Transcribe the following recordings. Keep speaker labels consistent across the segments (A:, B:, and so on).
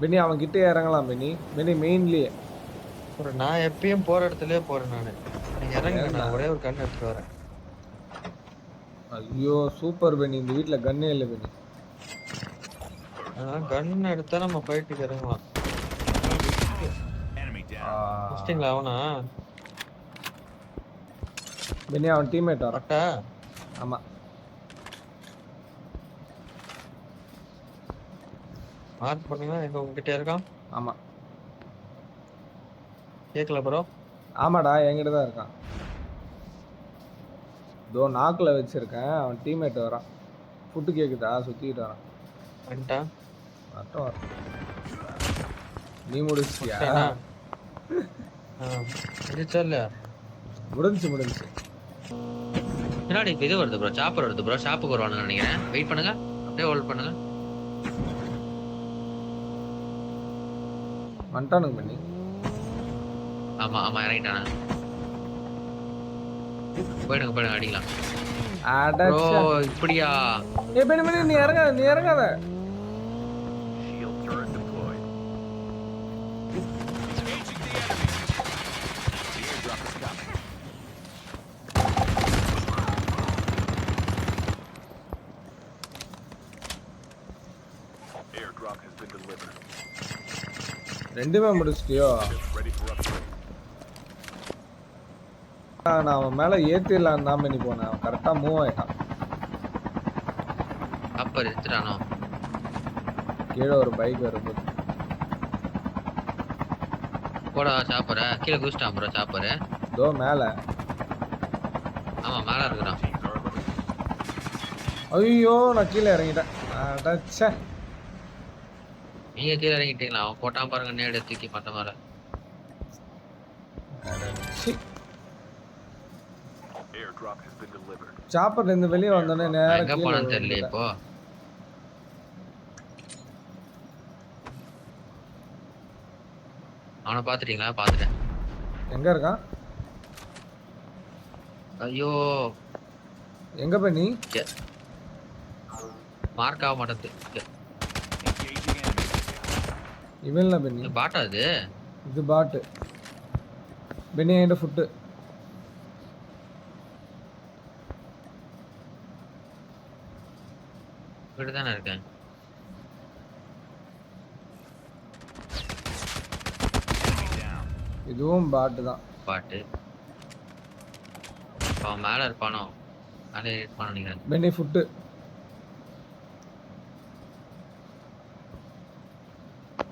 A: பெனி அவன் கிட்டே இறங்கலாம் பெனி. பெனி மெயின்லயே.
B: நான் எப்பயும் போற இடத்துலயே போறேன் நானு. நீங்க இறங்குங்க,
A: ஏன்டா?
B: நான் ஒரே ஒரு கன் எடுத்துட்டு வரேன்.
A: ஐயோ சூப்பர் பெனி, இந்த வீட்டுல கன்னே இல்லை பெனி.
B: கன் எடுத்தா நம்ம ஃபைட்டுக்கு இறங்கலாம். முடிச்சிட்டீங்களா அவனா?
A: பெனி அவன் டீம்மேட் வரான்.
B: பட்டா
A: ஆமா.
B: மார்க் பண்ணீங்கன்னா எங்க உங்ககிட்ட இருக்கான்?
A: ஆமா.
B: கேக்கல ப்ரோ.
A: ஆமாடா என்கிட்ட தான் இருக்கான். இதோ நாக்குல வச்சிருக்கேன். அவன் டீம்மேட் வரான். ஃபுட்டு கேக்குதா? சுத்திட்டு வரான்.
B: வந்துட்டா?
A: வரட்டும் வரட்டும். நீ முடிச்சிட்டியா?
B: முடிச்சா இல்ல?
A: முடிஞ்சு.
C: பின்னாடி இது வருது ப்ரோ, சாப்பர் வருது ப்ரோ. ஷாப்புக்கு வருவானுங்க நினைக்கிறேன். வெயிட் பண்ணுங்க, அப்படியே ஹோல்ட் பண்ணுங்க.
A: வந்துட்டானுங்க பெனி.
C: ஆமா ஆமா இறங்கிட்டானே. போயிடுங்க அடிக்கலாம். ப்ரோ இப்படியா?
A: பெனி நீ இறங்காத. ரெண்டுமே முடிச்சிட்டியோ? நான் அவன் மேல ஏத்திடலாம் தான் பண்ணி போனேன். அவன் கரெக்டா மூவ் ஆயிட்டான்.
C: சாப்பர் எடுத்துட்டானோ?
A: கீழே ஒரு பைக் வருது.
C: போடா சாப்பர. கீழே குதிச்சிட்டான் ப்ரோ சாப்பரு.
A: இதோ மேல.
C: ஆமா மேல இருக்கிறான்.
A: ஐயோ நான் கீழே இறங்கிட்டேன். அடச்சே.
C: நீங்க கீழே இறங்கிட்டீங்களா? அவன் போட்டான் பாருங்க நேடு தூக்கி பட்ட மாதிரி.
A: சாப்பர்ல இருந்து வெளியே வந்தோடனே நேரா
C: எங்க போனான்னு தெரியல இப்போ. அவனை பாத்துட்டீங்களா? பாத்துட்டேன்.
A: எங்க இருக்கான்?
C: ஐயோ
A: எங்க போய் நீ?
C: மார்க் ஆக மாட்டேங்குது.
A: இவன்ல பெனி.
C: பாட்டா இது?
A: இது பாட்டு. பெனி என்கிட்ட ஃபுட்டு.
C: இப்படி தானே இருக்கேன்.
A: இதுவும் பாட்டு தான்.
C: பாட்டு. அவன் மேல இருப்பானோ? மேலே இருப்பானோ நினைக்கிறேன்.
A: பெனி ஃபுட்டு.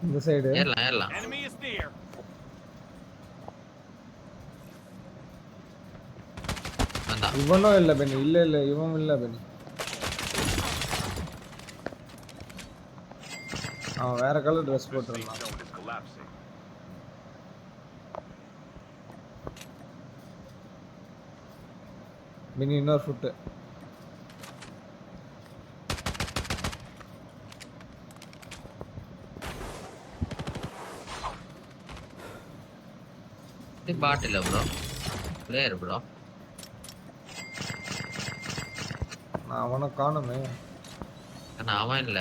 A: இந்த சைடு
C: ஏறலாம்.
A: இவனும் இல்ல பெனி. இல்ல இவன் இல்ல பெனி. அவன் வேற கலர் ட்ரெஸ் போட்டிருந்தான். பெனி இன்னொரு ஃபுட்டு.
C: பாட் இல்ல ப்ரோ, பிளேயர் ப்ரோ.
A: நான் அவனை காணுமே.
C: அவன் இல்ல.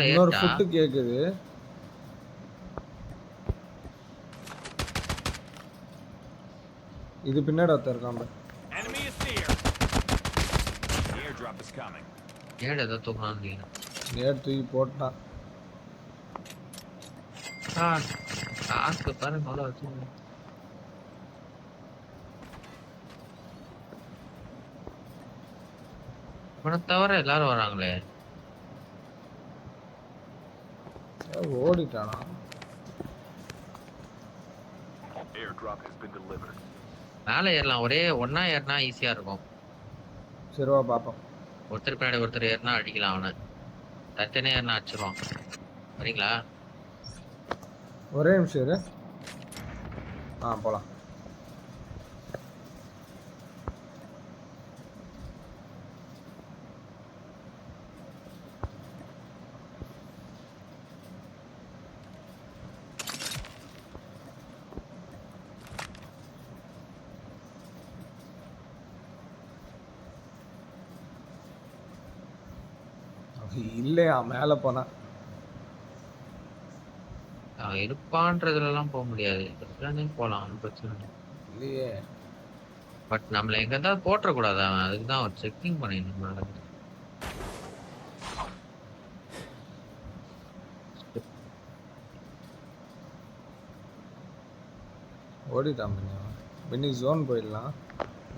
A: இன்னொரு ஃபுட்டு கேக்குது. இது பின்னாடி ஒருத்தர் இருக்கான்.
C: ஏடு ஏதோ தூக்கணும்.
A: நேர் தூக்கி போட்டான்.
C: காசு பாரு நல்லா வச்சு. இவனை தவிர எல்லாரும் வராங்களே.
A: ஓடிட்டானா?
C: மேலே ஏறலாம். ஒரே ஒன்னா ஏறினா ஈஸியா இருக்கும்.
A: சரிவா பாப்போம்.
C: ஒருத்தர் பின்னாடி ஒருத்தர் ஏறினா அடிக்கலாம். அவனை தத்தனே ஏறினா அடிச்சிருவான். வரீங்களா?
A: ஒரே நிமிஷம் இரு. போலாம். இல்லையா மேல போனா
C: அவன் இருப்பான்றதுல எல்லாம் போக முடியாது. போலாம் ஒண்ணும் பிரச்சனை இல்லை.
A: இல்லையே.
C: பட் நம்மள எங்க இருந்தாலும் போட்டுறக்கூடாது. அவன் அதுக்குதான் ஒரு செக்கிங் பண்ணிடணும்.
A: ஓடிட்டான் பின்னி அவன். பின்னி ஜோன் போயிடலாம்.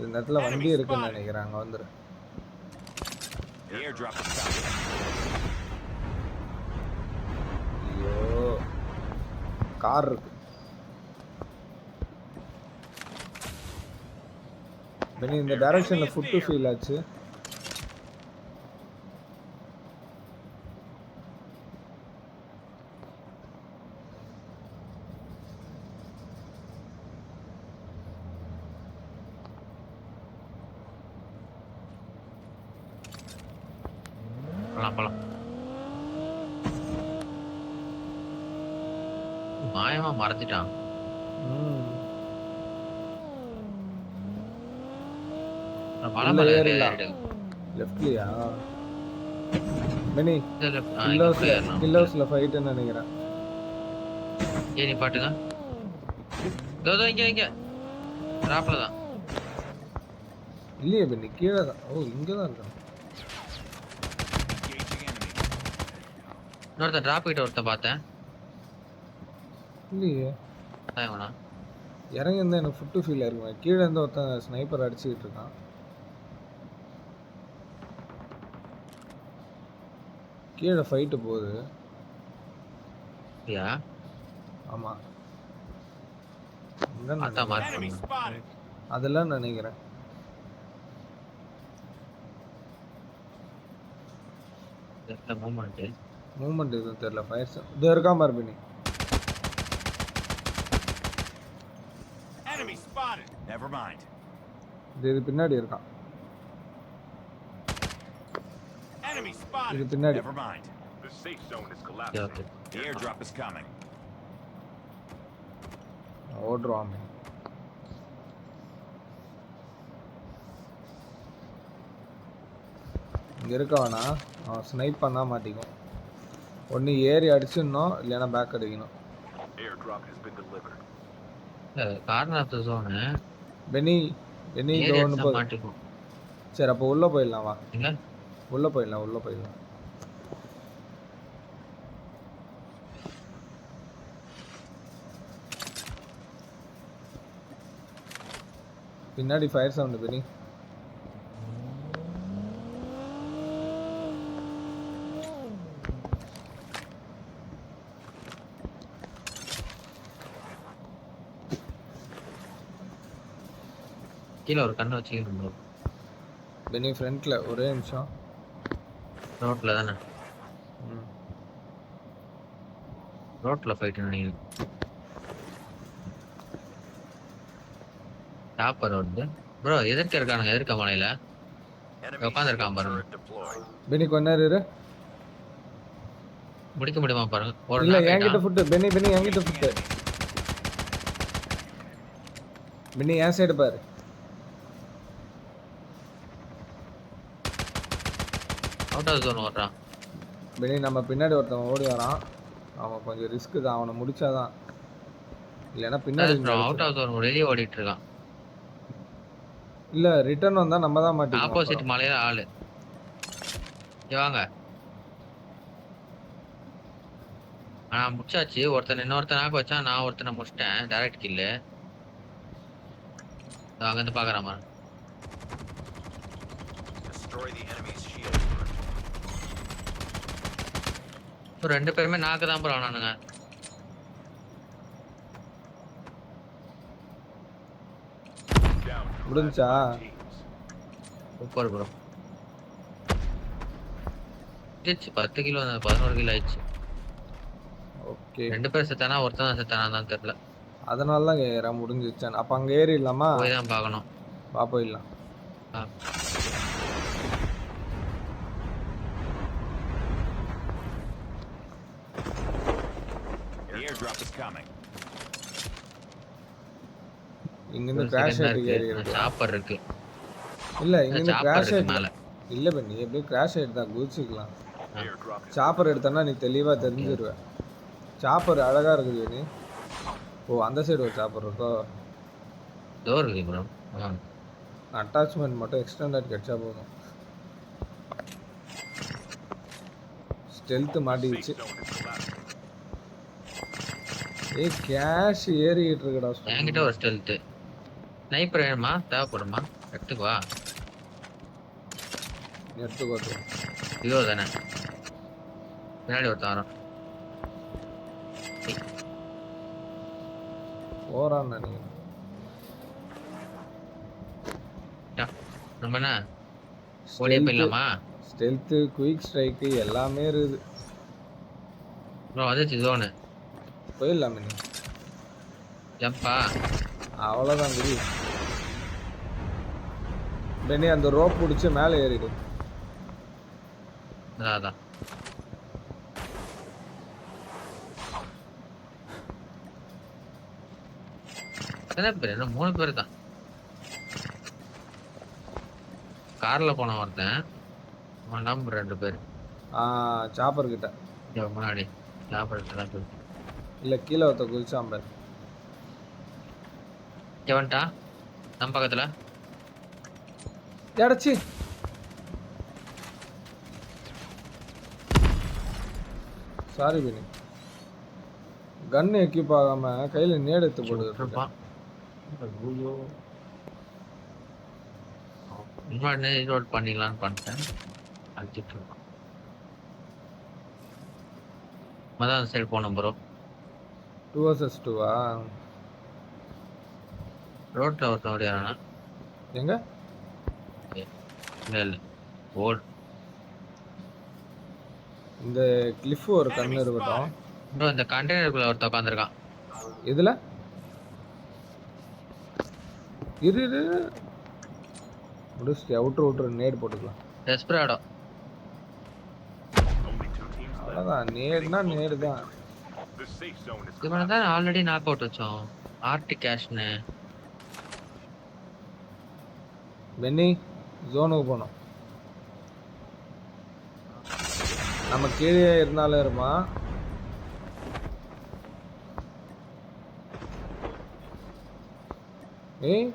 A: இந்த இடத்துல வண்டி இருக்குன்னு நினைக்கிறேன். அங்க வந்துரு. ஐயோ கார் இருக்கு. பின்னி இந்த டைரக்ஷன்ல ஃபுட்டு ஃபீல் ஆச்சு.
C: போலாம். மாயமா மறைஞ்சிட்டான்.
A: லெஃப்ட்லியா மினி கில்லோஸ்ல ஃபைட்னு நினைக்கிறேன்.
C: ஏன் நீ பாட்டுங்க இங்க டிராப்ல தான்
A: இல்லையே பின்னி கீழே தான். ஓ இங்க தான் இருக்கான்.
C: இன்னொருத்தன் டிராப் கிட்ட ஒருத்தன் பார்த்தேன்.
A: இல்லையே
C: வேணா
A: இறங்கி இருந்தா எனக்கு ஃபுட்டு ஃபீல் ஆயிருக்கும். கீழே இருந்து ஒருத்தன் ஸ்னைப்பர் அடிச்சுக்கிட்டு இருக்கான். கீழே ஃபைட்டு போகுது.
C: யா
A: ஆமா அதெல்லாம் நினைக்கிறேன். மூமெண்ட் எதுவும் தெரியல. ஃபயர் இது இருக்காம இருப்பினி. இது பின்னாடி இருக்கான். இது பின்னாடி ஓடுறான். இங்க இருக்க வேணா. அவன் ஸ்னைப் பண்ணா மாட்டிக்கும். ஒன்னு ஏறி அடிச்சிடணும் இல்லைன்னா பேக் அடிக்கணும்.
C: Corner of the zone
A: Beni இங்க ஒன்னு போ. சரி அப்ப உள்ள போயிடலாம் வா. உள்ள போயிடலாம். பின்னாடி ஃபயர் சவுண்ட் பெனி.
C: கீழே ஒரு கண்ணை வச்சுக்கணும்.
A: பெனி ஃப்ரண்ட்ல ஒரே நிமிஷம்.
C: ரோட்ல தானே ரோட்ல ஃபைட் நினைக்கிறேன். டாப்பர் ரோடு ப்ரோ எதிர்க்க இருக்கானுங்க. எதிர்க்க மலையில உட்காந்துருக்கான் பாருங்க.
A: பெனி கொஞ்ச நேரம் இரு.
C: முடிக்க முடியுமா பாருங்க.
A: இல்ல என்கிட்ட ஃபுட். பெனி என்கிட்ட ஃபுட். பெனி என் சைடு பாரு.
C: அவுட் ஆஃப் ஜோன் ஓடுறான்.
A: பெனி நம்ம பின்னாடி ஒருத்தவன் ஓடி வரான். அவன் கொஞ்சம் ரிஸ்க் தான். அவனை முடிச்சாதான். இல்லைன்னா பின்னாடி
C: அவுட் ஆஃப் ஜோன் வெளியே ஓடிட்டு இருக்கான்.
A: இல்ல ரிட்டர்ன் வந்தா நம்ம தான் மாட்டோம்.
C: ஆப்போசிட் மலையில ஆளு. வாங்க. நான் முடிச்சாச்சு. இன்னொருத்தன் நாக்கு வச்சா. நான் ஒருத்தனை முடிச்சிட்டேன். டைரக்ட் கில்லு. அங்க இருந்து பாக்குறாமா. ரெண்டு பேருமே நாக்கு தான் ப்ரோ ஆனானுங்க.
A: முடிஞ்சா
C: சூப்பர் ப்ரோ. 10 கிலோ 11 கிலோ ஆயிடுச்சு.
A: ஓகே
C: ரெண்டு பேர் செத்தானா ஒருத்தன் தான் செத்தானா தான் தெரியல.
A: அதனால தான் ஏற முடிஞ்சிச்சு. அப்ப அங்க ஏறிடலாமா?
C: போய் தான் பார்க்கணும்.
A: வா போயிடலாம். இங்க இருந்து கிராஷ் ஆயிட்டு ஏறி இருக்கு.
C: சாப்பர் இருக்கு.
A: இல்ல இங்க இருந்து கிராஷ் ஆயிட்டு
C: மேல.
A: இல்ல பண்ணி எப்படியே கிராஷ் ஆயிட்டு தான் குதிச்சுக்கலாம். சாப்பர் எடுத்தனா நீ தெளிவா தெரிஞ்சிருவ. சாப்பர் அழகா இருக்குது நீ. ஓ அந்த சைடு ஒரு சாப்பர் இருக்கோ.
C: டோர் இருக்கு ப்ரோ.
A: அட்டாச்மெண்ட் மட்டும் எக்ஸ்டெண்டட் கிடைச்சா போதும். ஸ்டெல்த் மாட்டிடுச்சு. ஏய் கேஷ் ஏறிட்டு இருக்குடா.
C: என்கிட்ட ஒரு ஸ்டெல்த். ஸ்னைப்பர் வேணுமா? தேவைப்படுமா? எடுத்துக்கு வா.
A: எடுத்துக்கோ.
C: இதோ தானே. பின்னாடி ஒருத்தன் வரான்.
A: போறான்னு நினைக்கிறேன்.
C: நம்ம என்ன ஓடியே போயிடலாமா?
A: ஸ்டெல்த், குயிக் ஸ்ட்ரைக் எல்லாமே இருக்குது.
C: ப்ரோ அது ஜோனு.
A: போயிடலாமே நீ.
C: ஜம்பா.
A: அவ்வளோதான் குரு. பெனி அந்த ரோப் பிடிச்சி மேலே ஏறிடு.
C: அதான் எத்தனை பேர்? என்ன 3 பேர் தான். கார்ல போன ஒருத்தன், நம்ம 2 பேர்.
A: சாப்பர் கிட்ட
C: முன்னாடி சாப்பிட
A: இல்ல கீழே ஒருத்த குதிச்சான் பாரு.
C: எவன்டா நம்ம பக்கத்துல
A: எடச்சி. சாரி பினி. கன் எக்யூப் ஆகாம கையில நேடு எடுத்து போட்டுருப்பான்.
C: முன்னாடி ரீலோட் பண்ணிக்கலாம்னு பண்ணிட்டேன். அடிச்சிட்டு இருப்பான். மதான் சைடு போனோம் ப்ரோ.
A: 2 vs 2
C: ரோட்ல ஒருத்தன் ஓடியாரானா?
A: எங்க?
C: இல்ல ஓட்.
A: இந்த கிளிஃப் ஒரு கண்ணு இருக்கட்டும்
C: ப்ரோ. இந்த கண்டெய்னருக்குள்ள ஒருத்தன் உட்காந்துருக்கான்.
A: இதுல இரு முடிச்சு அவுட்ரு நேடு போட்டுக்கலாம்.
C: டெஸ்பராடோ.
A: அவ்வளோதான். நேடுனா நேடு தான்.
C: இவனை தான் ஆல்ரெடி நாக் அவுட் வச்சோம். ஆர்டி கேஷ்னு.
A: பென்னி ஜோனுக்கு போனோம். நம்ம கீழே இருந்தாலும் இருமா. ஏய்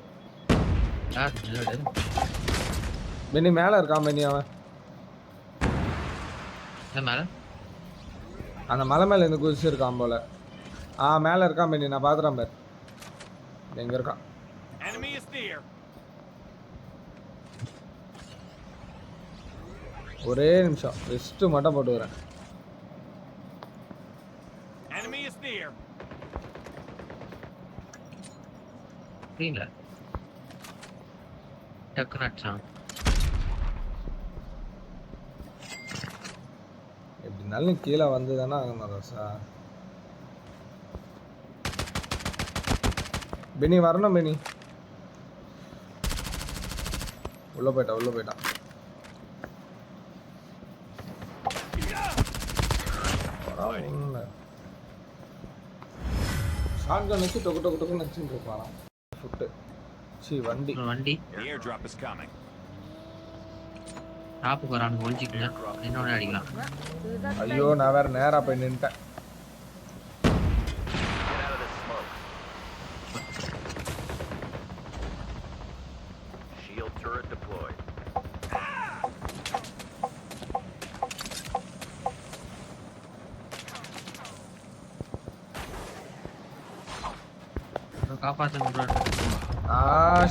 A: பென்னி மேல இருக்கான். பென்னி அவன்
C: மேல
A: அந்த மலை மேல இருந்து குதிச்சிருக்கான் போல. மேல இருக்கான் பென்னி. நான் பாத்துறேன் பாரு எங்க இருக்கான். ஒரே நிமிஷம் ரெஸ்ட் மட்டும் போட்டு வரேன்.
C: புரியல. டக்குனு அடிச்சான்.
A: எப்படினாலும் கீழே வந்து தானே ஆகணும் ரோசா. பெனி வரணும். பெனி உள்ள போயிட்டான். ஷாட்கன் வச்சு டொக்கு நச்சுட்டு இருப்பான். ஃபுட்டு வண்டி
C: டாப்புக்கு வரான்னு ஒழிச்சிக்கலாம். என்னோட அடிக்கலாம்.
A: ஐயோ நான் வேற நேரா போய் நின்ட்டேன்.
C: காப்பாத்து.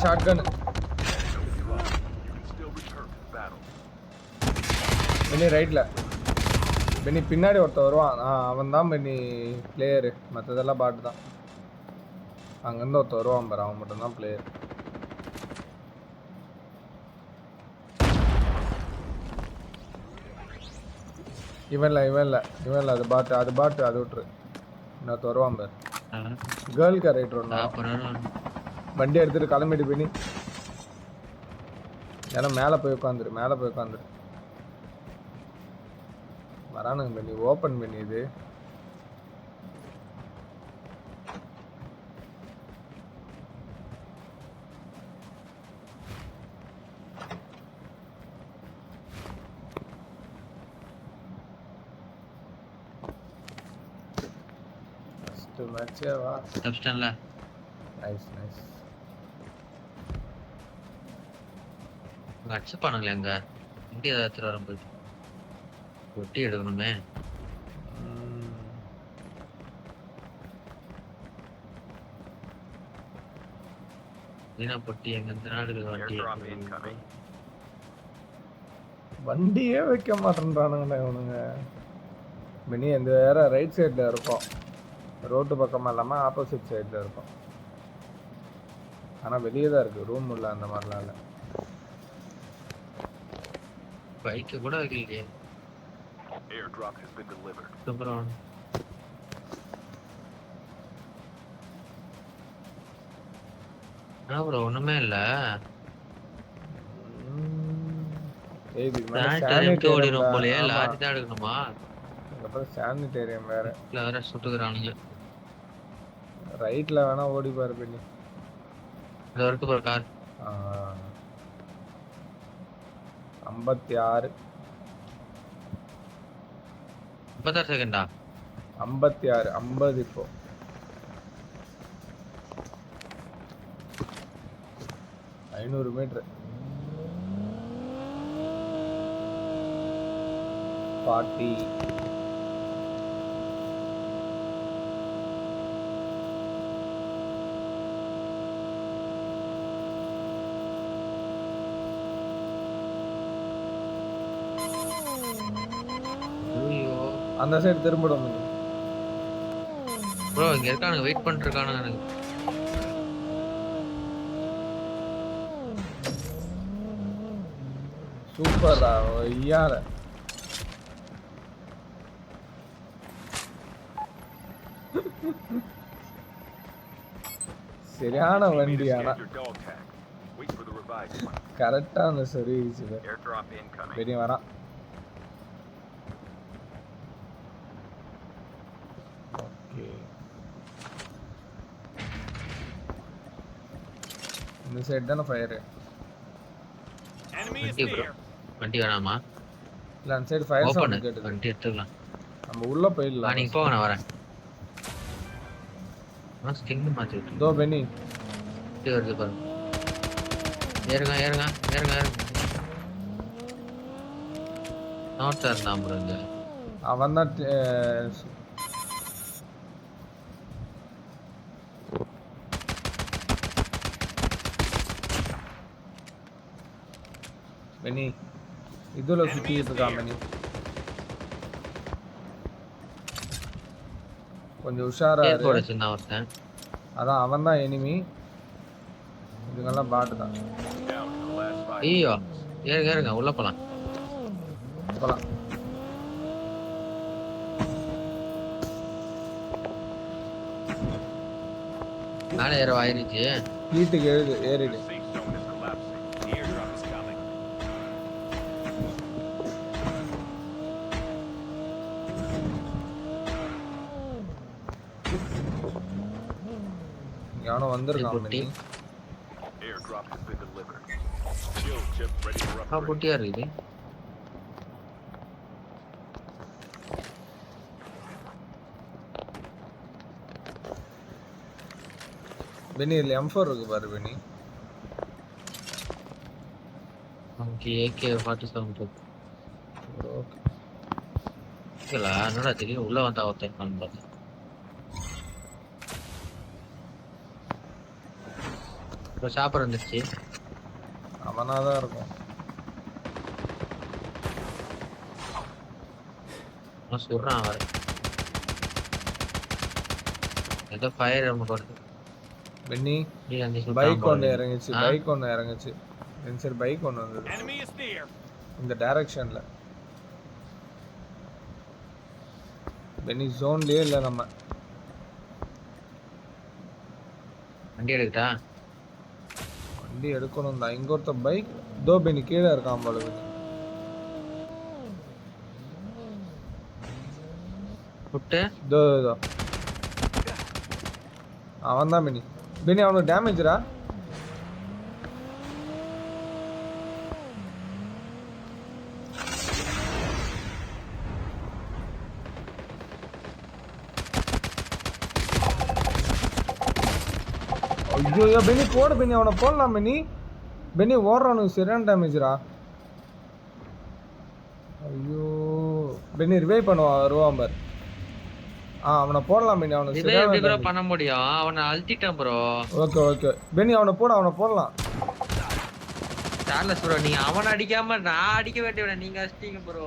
A: ஷாட்கன். பெனி ரைட்ல. பெனி பின்னாடி ஒருத்தர் வருவான். அவன் தான் பெனி பிளேயரு. மற்றதெல்லாம் பாட்டு தான். அங்கேருந்து ஒருத்தர் வருவான் பாரு. அவன் மட்டும்தான் பிளேயர். இவன் இல்லை அது பாட்டு அது விட்டுரு. இன்னொருத்தர் வருவான் பாரு. கேர்ள் கேரக்டர் ஒன்று. வண்டி எடுத்துட்டு கிளம்பிட்டு பெனி. ஏன்னா மேலே போய் உட்காந்துரு. வரானுங்க பெனி. ஓப்பன் பெனி இது. ஃபர்ஸ்ட் மேட்சே வா.
C: தப்பிச்சிட்டேன்ல.
A: Nice nice.
C: அங்க அடிச்சு பானுங்களே அங்க. வண்டி ஏதாவது எடுத்துட்டு வரும் போயிட்டு. ஒட்டி எடுக்கணுமே. வீணா பொட்டி எங்க இந்த நாடுகள் வண்டி
A: வண்டியே வைக்க மாட்டேன்றானுங்கண்ணே இவனுங்க. மினி இந்த வேற ரைட் சைடில் இருக்கும், ரோட்டு பக்கமாக இல்லாமல் ஆப்போசிட் சைடில் இருக்கும். ஆனால் வெளியே தான் இருக்குது, ரூம் உள்ள அந்த மாதிரிலாம் இல்லை.
C: பைக்கு கூட வைக்கலையே. அப்புறம் ப்ரோ ஒண்ணுமே இல்ல. ஓடிடும் போலயே. லாரி தான் எடுக்கணுமா?
A: சானிடேரியம் வேற
C: வேற சுட்டுக்கிறானுங்க.
A: ரைட்ல வேணா ஓடி பாரு பண்ணி.
C: இது வரைக்கும் ஒரு கார்
A: 56
C: 56 செகண்டா?
A: 56 50 இப்போ. ஐநூறு மீட்டர் 40. அந்த சைடு திரும்பிடும்
C: ப்ரோ. இங்க இருக்கானுங்க, வெயிட் பண்ணிட்டு இருக்கானுங்க.
A: சூப்பரா ஐயால. சரியான வண்டி. ஆனா கரெக்டா அந்த சர்வீஸ் வெளியே வரான். ஓகே, இந்த சைடு தானே ஃபயர்.
C: வண்டி ப்ரோ, வண்டி வேணாமா?
A: இல்ல அந்த சைடு ஃபயர் சவுண்ட் கேக்குது.
C: வண்டி எடுத்துக்கலாம்,
A: நம்ம உள்ள போயிடலாம்.
C: நீங்க போங்க, நான் வரேன். நான் ஸ்கின் மாத்தி விட்டு.
A: தோ பெனி
C: இது வருது பாருங்க. ஏறுங்க ஏறுங்க ஏறுங்க ஏறுங்க. நோட்டா இருந்தான் ப்ரோ. இங்க
A: அவன் தான் பெனி இதுல சுத்திட்டு இருக்கான். பெனி கொஞ்சம் உஷாரா இரு.
C: சின்ன ஒருத்தன்
A: அதான் அவன் தான் எனிமி. இதுங்கெல்லாம் பாட்டு தான்.
C: ஐயோ, ஏறுங்க ஏறுங்க, உள்ள போலாம்
A: போலாம்.
C: மேலே ஏற ஆயிருச்சு.
A: வீட்டுக்கு ஏறிடு. யானோ வந்திருக்கான்.
C: பொட்டியா இருக்குது.
A: பெனி இதுல M4 இருக்கு பாரு பெனி.
C: Okay, AK-47
A: okay.
C: என்னடா தெரியும் உள்ள வந்தா ஒருத்தன் பார்த்தேன். இப்போ சாப்பிட வந்துருச்சு.
A: அவனாதான் இருக்கும்.
C: சொல்றான் அவர் ஏதோ ஃபயர் நமக்கு வருது.
A: பென்னி பைக் ஒன்று இறங்குச்சு. பைக் ஒன்று இறங்குச்சு. சரி, பைக் ஒன்று வந்தது இந்த டைரக்ஷன்ல. பென்னி ஜோன்லயே இல்லை நம்ம.
C: வண்டி எடுக்கட்டா?
A: வண்டி எடுக்கணும் தான். இங்க ஒருத்த பைக் தோ பென்னி கீழே இருக்கான் போல. அவன் தான் பெனி. பெனி அவனுக்கு டேமேஜ்ரா. ஐயோ பெனி போடு பெனி, அவனை போடலாம் பெனி. பெனி ஓடுறவனுக்கு சரியான டேமேஜ்ரா. ஐயோ பெனி ரிவைவ் வருவான் பாரு. அவனை போடலாம் பெனி, அவனுக்கு
C: ரிவைவ்
A: சரியான
C: எப்படி ப்ரோ
A: damage.
C: பண்ண முடியும்? அவனை அழுத்திட்டேன் ப்ரோ.
A: ஓகே ஓகே பெனி அவனை போடலாம்.
C: சார்லஸ் ப்ரோ நீங்க அவனை அடிக்காம நான் அடிக்க வேண்டியவன நீங்க அடிச்சிட்டீங்க ப்ரோ.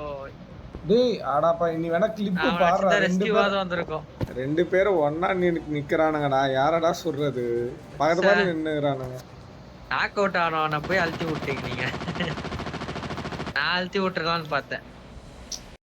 A: டேய் ஆடாப்பா நீ வேணா கிளிப் பாடுறா.
C: ரெஸ்கியூவாத வந்திருக்கும்.
A: 2 பேரும் ஒண்ணா நிக்கறானுங்கடா. யாரடா சொல்றது? பக்கத்துல நின்னுறானுங்க.
C: நாக் அவுட் ஆனவன போய் அழுத்தி விட்டீங்க நீங்க. நான் அழுத்தி விட்டுறலாம்னு பார்த்தேன்.